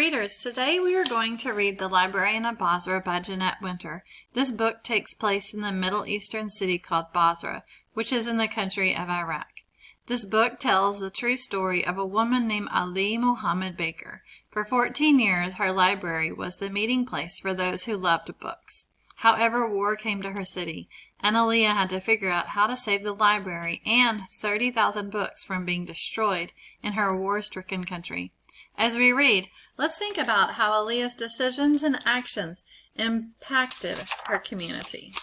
readers, today we are going to read The Librarian of Basra by Jeanette Winter. This book takes place in the Middle Eastern city called Basra, which is in the country of Iraq. This book tells the true story of a woman named Ali Muhammad Baker. For 14 years, her library was the meeting place for those who loved books. However, war came to her city, and Aliyah had to figure out how to save the library and 30,000 books from being destroyed in her war-stricken country. As we read, let's think about how Aliyah's decisions and actions impacted her community.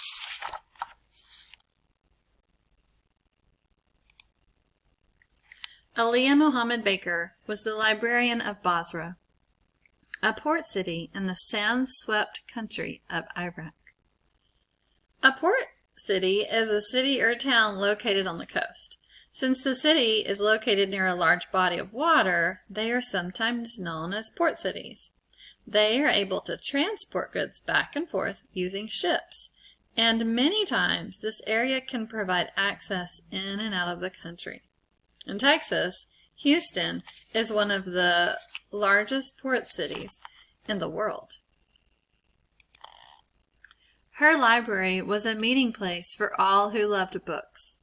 Aliyah Muhammad Baker was the librarian of Basra, a port city in the sand-swept country of Iraq. A port city is a city or town located on the coast. Since the city is located near a large body of water, they are sometimes known as port cities. They are able to transport goods back and forth using ships, and many times this area can provide access in and out of the country. In Texas, Houston is one of the largest port cities in the world. Her library was a meeting place for all who loved books.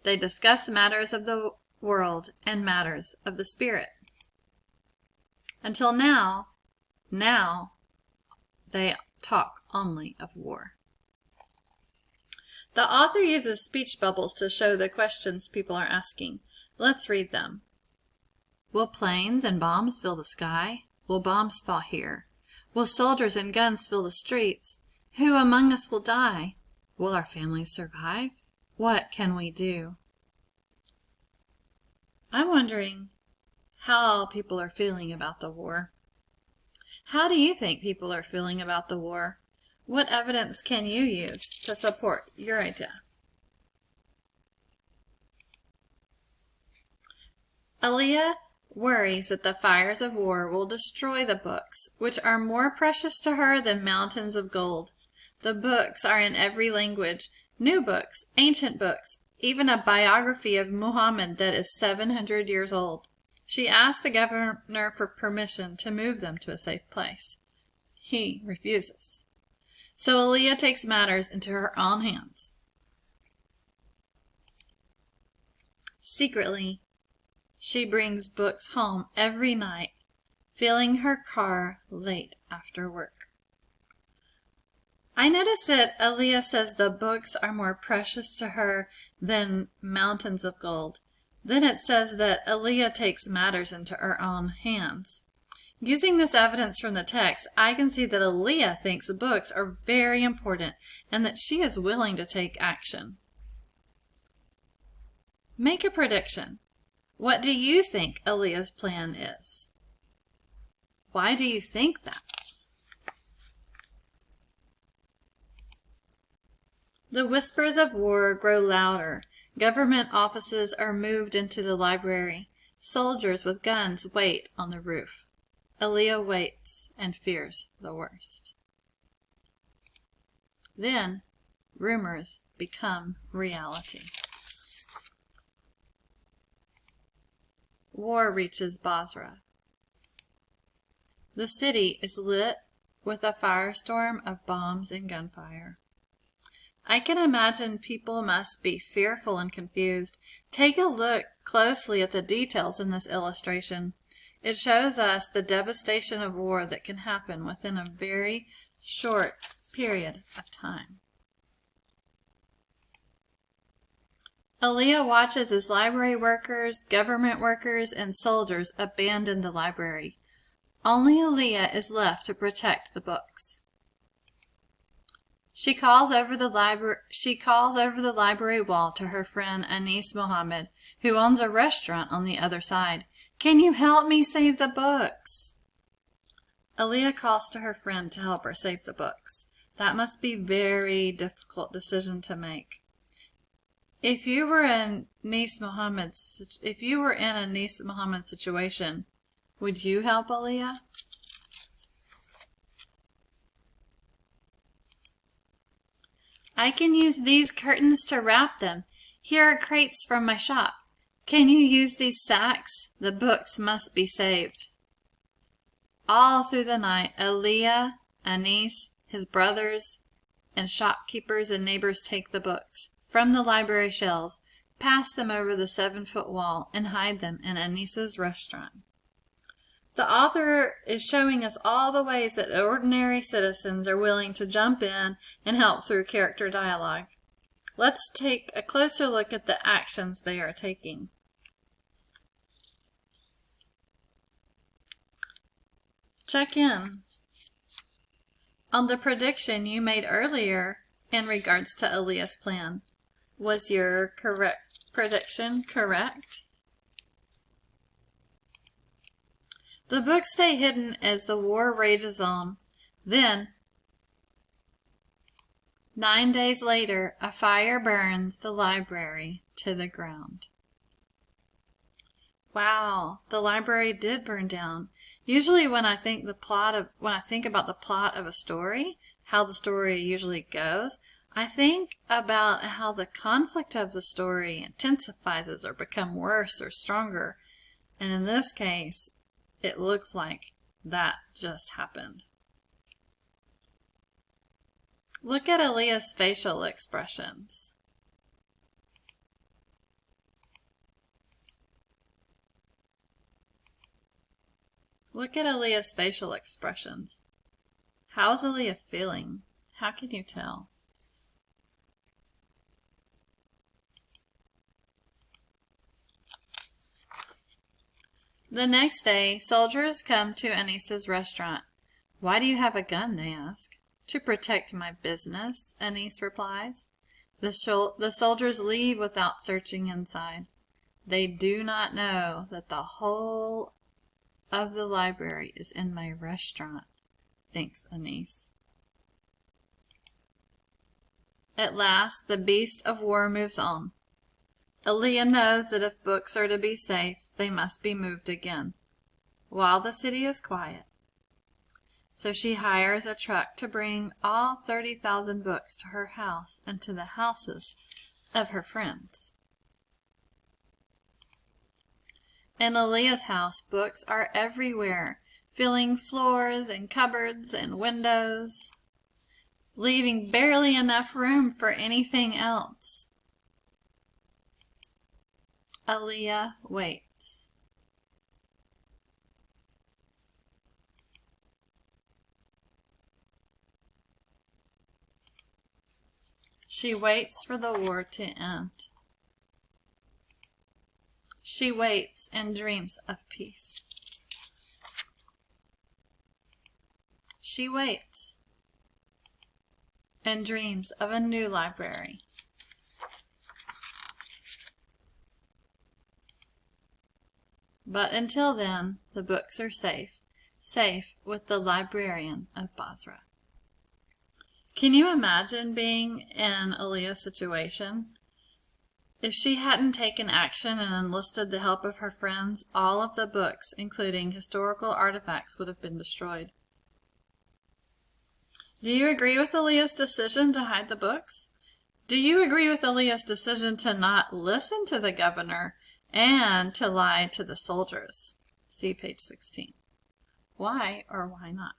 They discussed matters of the world and matters of the spirit. Until now they talk only of war. The author uses speech bubbles to show the questions people are asking. Let's read them. Will planes and bombs fill the sky? Will bombs fall here? Will soldiers and guns fill the streets? Who among us will die? Will our families survive? What can we do? I'm wondering how people are feeling about the war. How do you think people are feeling about the war? What evidence can you use to support your idea? Aliyah worries that the fires of war will destroy the books, which are more precious to her than mountains of gold. The books are in every language, new books, ancient books, even a biography of Muhammad that is 700 years old. She asked the governor for permission to move them to a safe place. He refuses. So Aliyah takes matters into her own hands. Secretly, she brings books home every night, filling her car late after work. I noticed that Aliyah says the books are more precious to her than mountains of gold. Then it says that Aliyah takes matters into her own hands. Using this evidence from the text, I can see that Aliyah thinks books are very important and that she is willing to take action. Make a prediction. What do you think Aliyah's plan is? Why do you think that? The whispers of war grow louder. Government offices are moved into the library. Soldiers with guns wait on the roof. Aliyah waits and fears the worst. Then, rumors become reality. War reaches Basra. The city is lit with a firestorm of bombs and gunfire. I can imagine people must be fearful and confused. Take a look closely at the details in this illustration. It shows us the devastation of war that can happen within a very short period of time. Aliyah watches as library workers, government workers, and soldiers abandon the library. Only Aliyah is left to protect the books. She calls over the library wall to her friend Anis Muhammad, who owns a restaurant on the other side. Can you help me save the books? Aliyah calls to her friend to help her save the books. That must be a very difficult decision to make. If you were in Anis Muhammad's situation, would you help Aliyah? I can use these curtains to wrap them. Here are crates from my shop. Can you use these sacks? The books must be saved. All through the night, Aliyah, Anis, his brothers, and shopkeepers and neighbors take the books from the library shelves, pass them over the 7-foot wall, and hide them in Anis's restaurant. The author is showing us all the ways that ordinary citizens are willing to jump in and help through character dialogue. Let's take a closer look at the actions they are taking. Check in on the prediction you made earlier in regards to Aliyah's plan. Was your prediction correct? The books stay hidden as the war rages on. Then, 9 days later, a fire burns the library to the ground. Wow, the library did burn down. Usually when I think about the plot of a story, how the story usually goes, I think about how the conflict of the story intensifies or becomes worse or stronger. And in this case, it looks like that just happened. Look at Aliyah's facial expressions. Look at Aliyah's facial expressions. How's Aliyah feeling? How can you tell? The next day, soldiers come to Anis's restaurant. Why do you have a gun? They ask. To protect my business, Anis replies. The soldiers leave without searching inside. They do not know that the whole of the library is in my restaurant, thinks Anis. At last, the beast of war moves on. Aliyah knows that if books are to be safe, they must be moved again, while the city is quiet. So she hires a truck to bring all 30,000 books to her house and to the houses of her friends. In Aliyah's house, books are everywhere, filling floors and cupboards and windows, leaving barely enough room for anything else. Aliyah waits. She waits for the war to end. She waits and dreams of peace. She waits and dreams of a new library. But until then, the books are safe, safe with the Librarian of Basra. Can you imagine being in Aliyah's situation? If she hadn't taken action and enlisted the help of her friends, all of the books, including historical artifacts, would have been destroyed. Do you agree with Aliyah's decision to hide the books? Do you agree with Aliyah's decision to not listen to the governor and to lie to the soldiers? See page 16. Why or why not?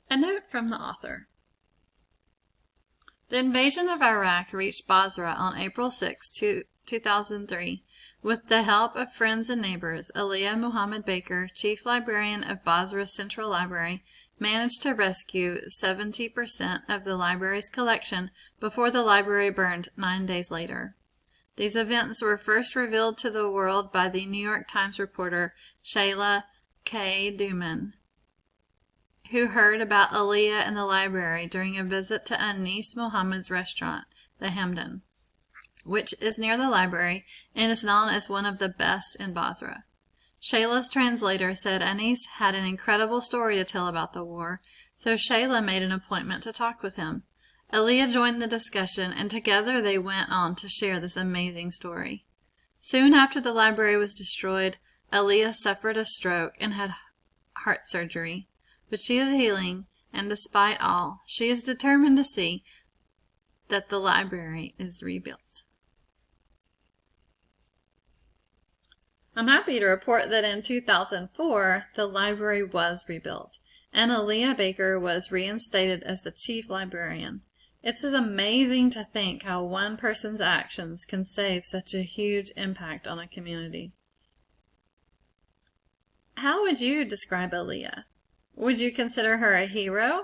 A note from the author. The invasion of Iraq reached Basra on April 6, 2003. With the help of friends and neighbors, Aliyah Muhammad Baker, chief librarian of Basra's Central Library, managed to rescue 70% of the library's collection before the library burned 9 days later. These events were first revealed to the world by the New York Times reporter Shayla K. Duman, who heard about Aliyah and the library during a visit to Anis Muhammad's restaurant, the Hamdan, which is near the library and is known as one of the best in Basra. Shayla's translator said Anis had an incredible story to tell about the war, so Shayla made an appointment to talk with him. Aliyah joined the discussion, and together they went on to share this amazing story. Soon after the library was destroyed, Aliyah suffered a stroke and had heart surgery. But she is healing, and despite all, she is determined to see that the library is rebuilt. I'm happy to report that in 2004, the library was rebuilt, and Aaliyah Baker was reinstated as the chief librarian. It's amazing to think how one person's actions can save such a huge impact on a community. How would you describe Aaliyah? Would you consider her a hero?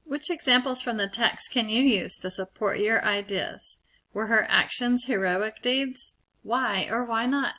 Which examples from the text can you use to support your ideas? Were her actions heroic deeds? Why or why not?